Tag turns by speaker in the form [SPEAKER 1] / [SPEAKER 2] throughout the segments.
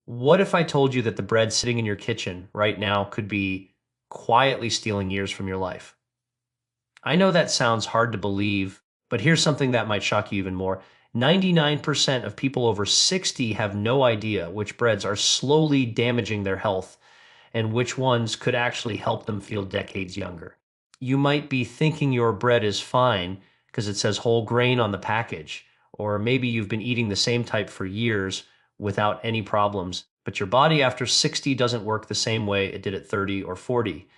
[SPEAKER 1] What if I told you that the bread sitting in your kitchen right now could be quietly stealing years from your life? I know that sounds hard to believe, but here's something that might shock you even more. 99% of people over 60 have no idea which breads are slowly damaging their health and which ones could actually help them feel decades younger. You might be thinking your bread is fine because it says whole grain on the package, or maybe you've been eating the same type for years without any problems, but your body after 60 doesn't work the same way it did at 30 or 40.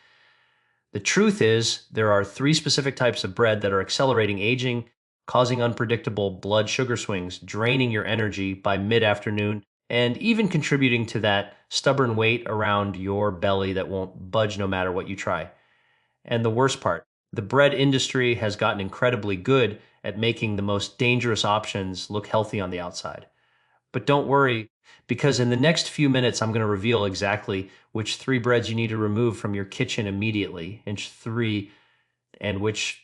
[SPEAKER 1] The truth is, there are three specific types of bread that are accelerating aging, causing unpredictable blood sugar swings, draining your energy by mid afternoon, and even contributing to that stubborn weight around your belly that won't budge no matter what you try. And the worst part, the bread industry has gotten incredibly good at making the most dangerous options look healthy on the outside. But don't worry, because in the next few minutes, I'm going to reveal exactly which three breads you need to remove from your kitchen immediately, inch three, and which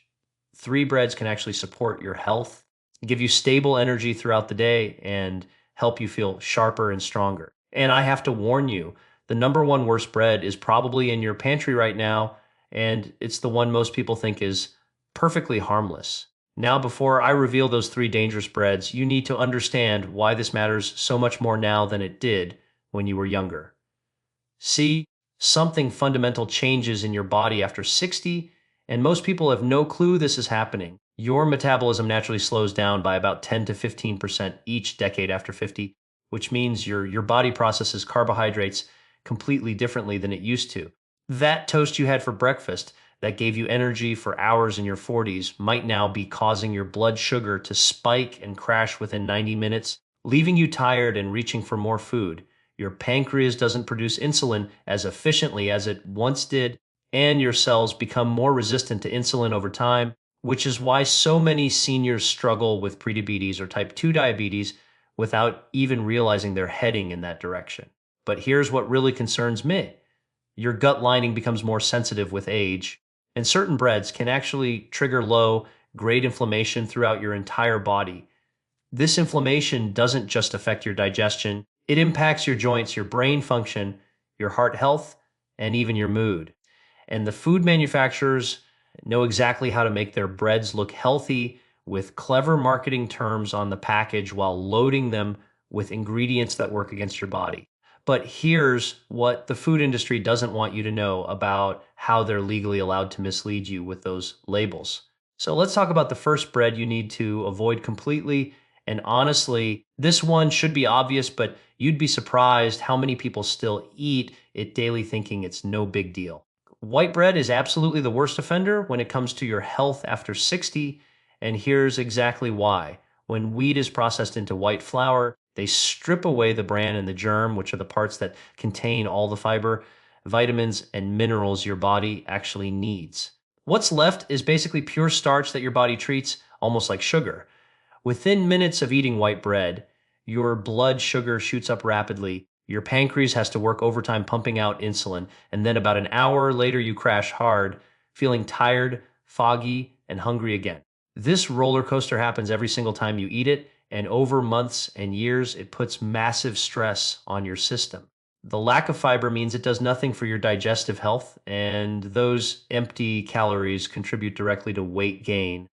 [SPEAKER 1] three breads can actually support your health, give you stable energy throughout the day, and help you feel sharper and stronger. And I have to warn you, the number one worst bread is probably in your pantry right now, and it's the one most people think is perfectly harmless. Now, before I reveal those three dangerous breads, you need to understand why this matters so much more now than it did when you were younger. See, something fundamental changes in your body after 60, and most people have no clue this is happening. Your metabolism naturally slows down by about 10 to 15% each decade after 50, which means your body processes carbohydrates completely differently than it used to. That toast you had for breakfast that gave you energy for hours in your 40s might now be causing your blood sugar to spike and crash within 90 minutes, leaving you tired and reaching for more food. Your pancreas doesn't produce insulin as efficiently as it once did, and your cells become more resistant to insulin over time, which is why so many seniors struggle with prediabetes or type 2 diabetes without even realizing they're heading in that direction. But here's what really concerns me. Your gut lining becomes more sensitive with age, and certain breads can actually trigger low grade inflammation throughout your entire body. This inflammation doesn't just affect your digestion, it impacts your joints, your brain function, your heart health, and even your mood. And the food manufacturers know exactly how to make their breads look healthy with clever marketing terms on the package while loading them with ingredients that work against your body. But here's what the food industry doesn't want you to know about how they're legally allowed to mislead you with those labels. So let's talk about the first bread you need to avoid completely. And honestly, this one should be obvious, but you'd be surprised how many people still eat it daily thinking it's no big deal. White bread is absolutely the worst offender when it comes to your health after 60, and here's exactly why. When wheat is processed into white flour, they strip away the bran and the germ, which are the parts that contain all the fiber, vitamins, and minerals your body actually needs. What's left is basically pure starch that your body treats almost like sugar. Within minutes of eating white bread, your blood sugar shoots up rapidly. Your pancreas has to work overtime pumping out insulin, and then about an hour later, you crash hard, feeling tired, foggy, and hungry again. This roller coaster happens every single time you eat it, and over months and years, it puts massive stress on your system. The lack of fiber means it does nothing for your digestive health, and those empty calories contribute directly to weight gain,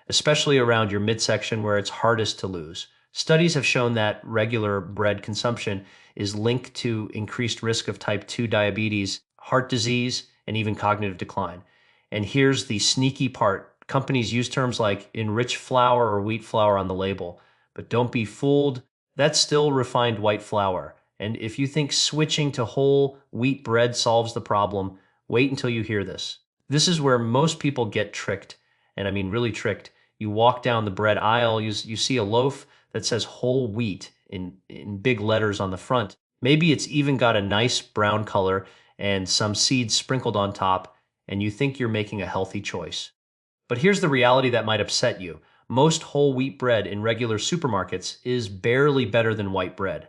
[SPEAKER 1] especially around your midsection where it's hardest to lose. Studies have shown that regular bread consumption is linked to increased risk of type 2 diabetes, heart disease, and even cognitive decline. And here's the sneaky part. Companies use terms like enriched flour or wheat flour on the label, but don't be fooled. That's still refined white flour. And if you think switching to whole wheat bread solves the problem, wait until you hear this. This is where most people get tricked, and I mean really tricked. You walk down the bread aisle, you see a loaf that says whole wheat in big letters on the front. Maybe it's even got a nice brown color and some seeds sprinkled on top, and you think you're making a healthy choice. But here's the reality that might upset you. Most whole wheat bread in regular supermarkets is barely better than white bread.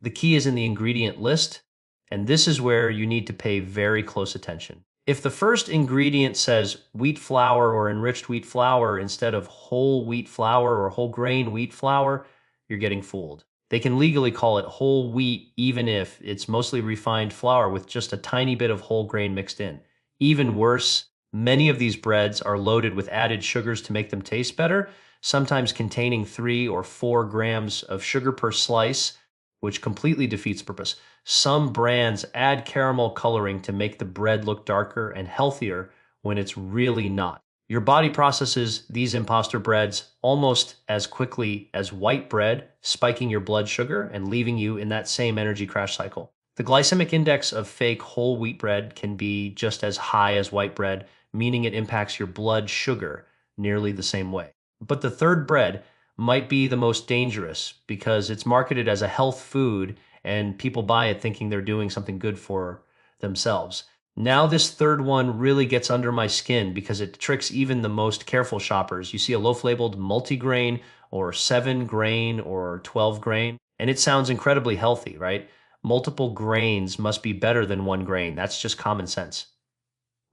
[SPEAKER 1] The key is in the ingredient list, and this is where you need to pay very close attention. If the first ingredient says wheat flour or enriched wheat flour instead of whole wheat flour or whole grain wheat flour, you're getting fooled. They can legally call it whole wheat even if it's mostly refined flour with just a tiny bit of whole grain mixed in. Even worse, many of these breads are loaded with added sugars to make them taste better, sometimes containing 3 or 4 grams of sugar per slice, which completely defeats purpose. Some brands add caramel coloring to make the bread look darker and healthier when it's really not. Your body processes these imposter breads almost as quickly as white bread, spiking your blood sugar and leaving you in that same energy crash cycle. The glycemic index of fake whole wheat bread can be just as high as white bread, meaning it impacts your blood sugar nearly the same way. But the third bread might be the most dangerous because it's marketed as a health food and people buy it thinking they're doing something good for themselves. Now this third one really gets under my skin because it tricks even the most careful shoppers. You see a loaf labeled multigrain or 7 grain or 12 grain, and it sounds incredibly healthy, right? Multiple grains must be better than 1 grain. That's just common sense.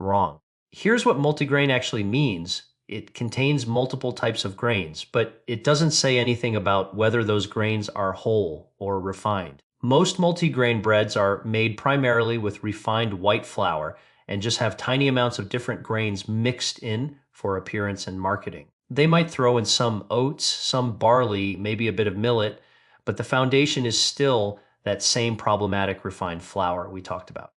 [SPEAKER 1] Wrong. Here's what multigrain actually means. It contains multiple types of grains, but it doesn't say anything about whether those grains are whole or refined. Most multigrain breads are made primarily with refined white flour and just have tiny amounts of different grains mixed in for appearance and marketing. They might throw in some oats, some barley, maybe a bit of millet, but the foundation is still that same problematic refined flour we talked about.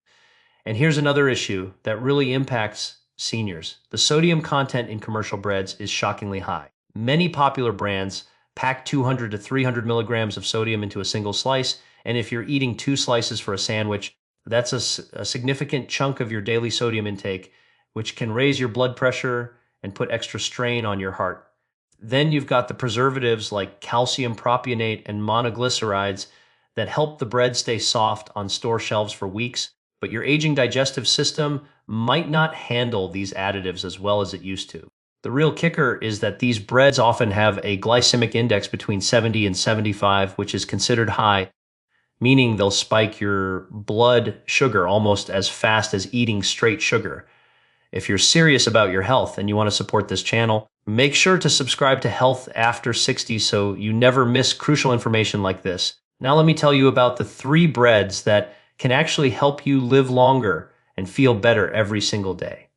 [SPEAKER 1] And here's another issue that really impacts seniors. The sodium content in commercial breads is shockingly high. Many popular brands pack 200 to 300 milligrams of sodium into a single slice, and if you're eating 2 slices for a sandwich, that's a significant chunk of your daily sodium intake, which can raise your blood pressure and put extra strain on your heart. Then you've got the preservatives like calcium propionate and monoglycerides that help the bread stay soft on store shelves for weeks, but your aging digestive system might not handle these additives as well as it used to. The real kicker is that these breads often have a glycemic index between 70 and 75, which is considered high, meaning they'll spike your blood sugar almost as fast as eating straight sugar. If you're serious about your health and you want to support this channel, make sure to subscribe to Health After 60 so you never miss crucial information like this. Now let me tell you about the 3 breads that can actually help you live longer and feel better every single day.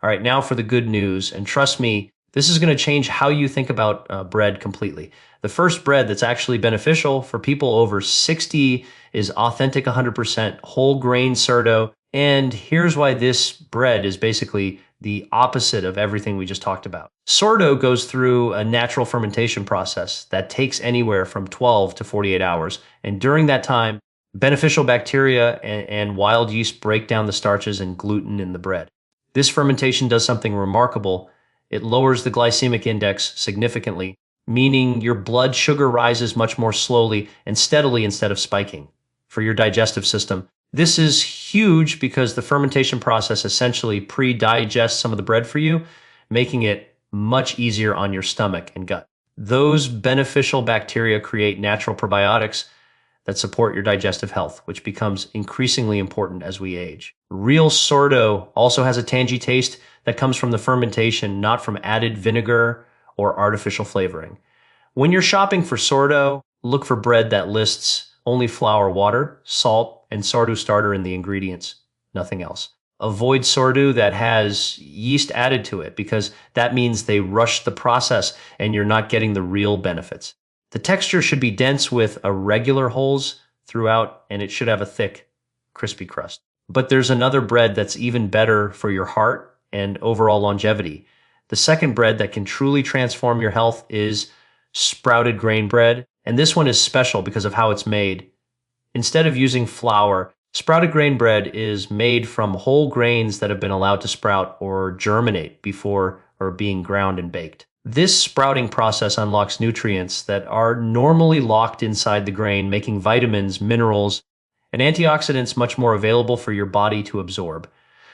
[SPEAKER 1] All right, now for the good news, and trust me, this is going to change how you think about bread completely. The first bread that's actually beneficial for people over 60 is authentic 100% whole grain sourdough, and here's why this bread is basically the opposite of everything we just talked about. Sourdough goes through a natural fermentation process that takes anywhere from 12 to 48 hours, and during that time, beneficial bacteria and wild yeast break down the starches and gluten in the bread. This fermentation does something remarkable. It lowers the glycemic index significantly, meaning your blood sugar rises much more slowly and steadily instead of spiking for your digestive system. This is huge because the fermentation process essentially pre-digests some of the bread for you, making it much easier on your stomach and gut. Those beneficial bacteria create natural probiotics that support your digestive health, which becomes increasingly important as we age. Real sourdough also has a tangy taste that comes from the fermentation, not from added vinegar or artificial flavoring. When you're shopping for sourdough, look for bread that lists only flour, water, salt, and sourdough starter in the ingredients, nothing else. Avoid sourdough that has yeast added to it because that means they rush the process and you're not getting the real benefits. The texture should be dense with irregular holes throughout, and it should have a thick, crispy crust. But there's another bread that's even better for your heart and overall longevity. The second bread that can truly transform your health is sprouted grain bread, and this one is special because of how it's made. Instead of using flour, sprouted grain bread is made from whole grains that have been allowed to sprout or germinate before or being ground and baked. This sprouting process unlocks nutrients that are normally locked inside the grain, making vitamins, minerals, and antioxidants much more available for your body to absorb.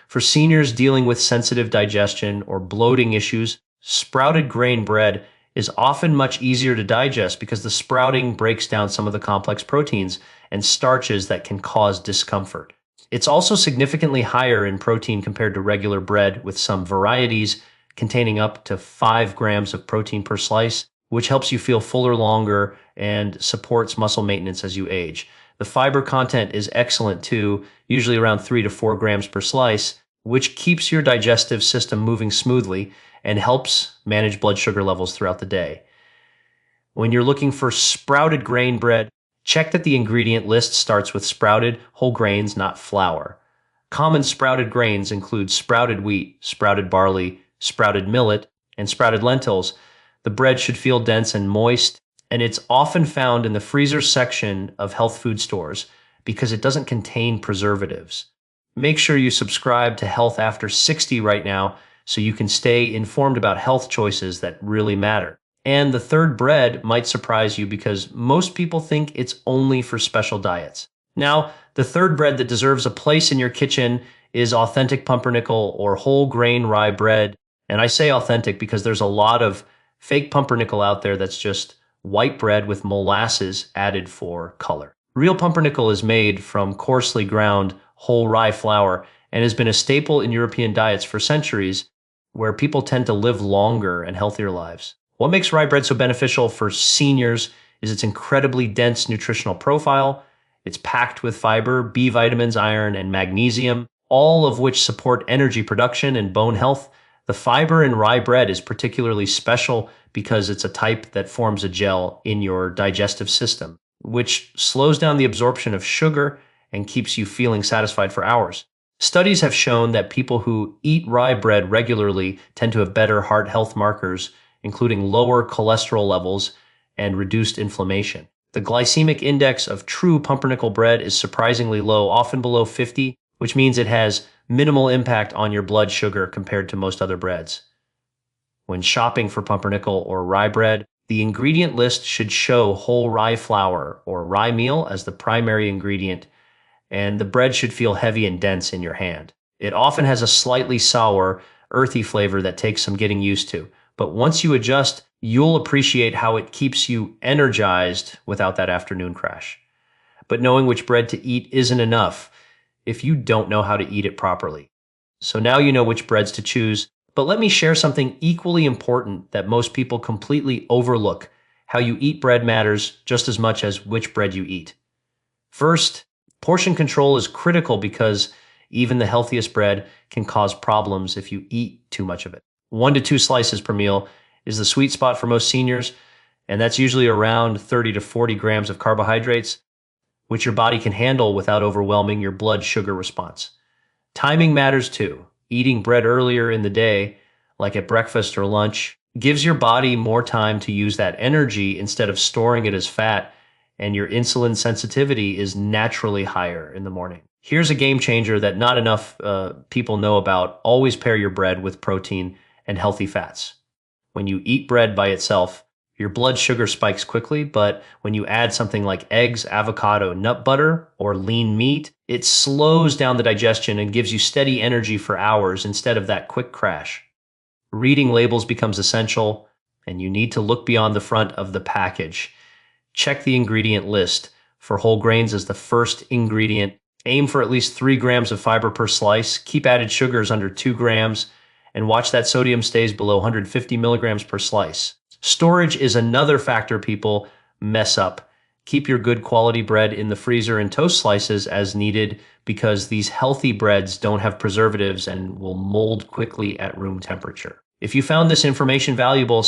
[SPEAKER 1] For seniors dealing with sensitive digestion or bloating issues, sprouted grain bread is often much easier to digest because the sprouting breaks down some of the complex proteins and starches that can cause discomfort. It's also significantly higher in protein compared to regular bread, with some varieties containing up to 5 grams of protein per slice. which helps you feel fuller longer and supports muscle maintenance as you age. The fiber content is excellent too, usually around 3 to 4 grams per slice, which keeps your digestive system moving smoothly and helps manage blood sugar levels throughout the day. When you're looking for sprouted grain bread, check that the ingredient list starts with sprouted whole grains, not flour. Common sprouted grains include sprouted wheat, sprouted barley, sprouted millet, and sprouted lentils. The bread should feel dense and moist, and it's often found in the freezer section of health food stores because it doesn't contain preservatives. Make sure you subscribe to Health After 60 right now so you can stay informed about health choices that really matter. And the third bread might surprise you because most people think it's only for special diets. Now, the third bread that deserves a place in your kitchen is authentic pumpernickel or whole grain rye bread. And I say authentic because there's a lot of fake pumpernickel out there that's just white bread with molasses added for color. Real pumpernickel is made from coarsely ground whole rye flour and has been a staple in European diets for centuries, where people tend to live longer and healthier lives. What makes rye bread so beneficial for seniors is its incredibly dense nutritional profile. It's packed with fiber, B vitamins, iron, and magnesium, all of which support energy production and bone health. The fiber in rye bread is particularly special because it's a type that forms a gel in your digestive system, which slows down the absorption of sugar and keeps you feeling satisfied for hours. Studies have shown that people who eat rye bread regularly tend to have better heart health markers, including lower cholesterol levels and reduced inflammation. The glycemic index of true pumpernickel bread is surprisingly low, often below 50, which means it has minimal impact on your blood sugar compared to most other breads. When shopping for pumpernickel or rye bread, the ingredient list should show whole rye flour or rye meal as the primary ingredient, and the bread should feel heavy and dense in your hand. It often has a slightly sour, earthy flavor that takes some getting used to, but once you adjust, you'll appreciate how it keeps you energized without that afternoon crash. But knowing which bread to eat isn't enough if you don't know how to eat it properly. So now you know which breads to choose, but let me share something equally important that most people completely overlook. How you eat bread matters just as much as which bread you eat. First, portion control is critical because even the healthiest bread can cause problems if you eat too much of it. 1 to 2 slices per meal is the sweet spot for most seniors, and that's usually around 30 to 40 grams of carbohydrates, which your body can handle without overwhelming your blood sugar response. Timing matters too. Eating bread earlier in the day, like at breakfast or lunch, gives your body more time to use that energy instead of storing it as fat, and your insulin sensitivity is naturally higher in the morning. Here's a game changer that not enough people know about. Always pair your bread with protein and healthy fats. When you eat bread by itself, your blood sugar spikes quickly, but when you add something like eggs, avocado, nut butter, or lean meat, it slows down the digestion and gives you steady energy for hours instead of that quick crash. Reading labels becomes essential, and you need to look beyond the front of the package. Check the ingredient list. For whole grains as the first ingredient, aim for at least 3 grams of fiber per slice, keep added sugars under 2 grams, and watch that sodium stays below 150 milligrams per slice. Storage is another factor people mess up. Keep your good quality bread in the freezer and toast slices as needed because these healthy breads don't have preservatives and will mold quickly at room temperature. If you found this information valuable,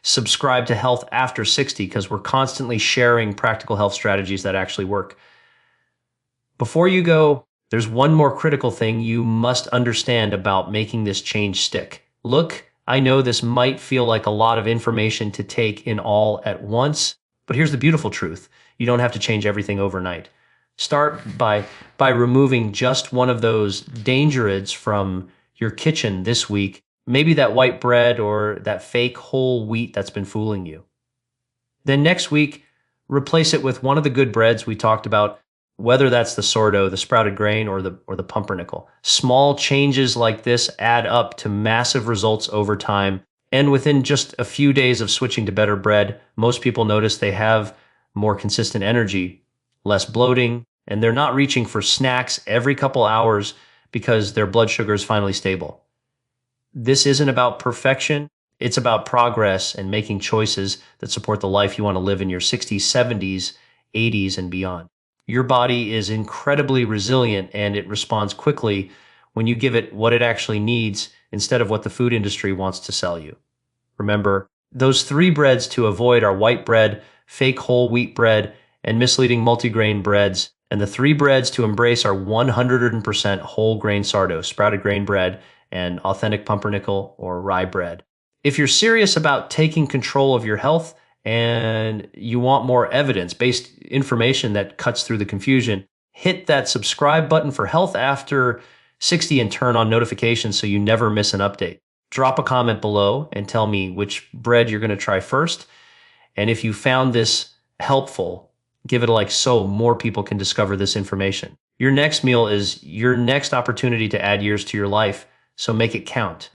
[SPEAKER 1] subscribe to Health After 60 because we're constantly sharing practical health strategies that actually work. Before you go, there's one more critical thing you must understand about making this change stick. Look, I know this might feel like a lot of information to take in all at once, but here's the beautiful truth. You don't have to change everything overnight. Start by removing just one of those dangerids from your kitchen this week, maybe that white bread or that fake whole wheat that's been fooling you. Then next week, replace it with one of the good breads we talked about, whether that's the sourdough, the sprouted grain, or the pumpernickel. Small changes like this add up to massive results over time. And within just a few days of switching to better bread, most people notice they have more consistent energy, less bloating, and they're not reaching for snacks every couple hours because their blood sugar is finally stable. This isn't about perfection. It's about progress and making choices that support the life you want to live in your 60s, 70s, 80s, and beyond. Your body is incredibly resilient and it responds quickly when you give it what it actually needs instead of what the food industry wants to sell you. Remember, those three breads to avoid are white bread, fake whole wheat bread, and misleading multigrain breads. And the three breads to embrace are 100% whole grain sourdough, sprouted grain bread, and authentic pumpernickel or rye bread. If you're serious about taking control of your health and you want more evidence-based information that cuts through the confusion, hit that subscribe button for Health After 60 and turn on notifications so you never miss an update. Drop a comment below and tell me which bread you're going to try first. And if you found this helpful, give it a like so more people can discover this information. Your next meal is your next opportunity to add years to your life, so make it count.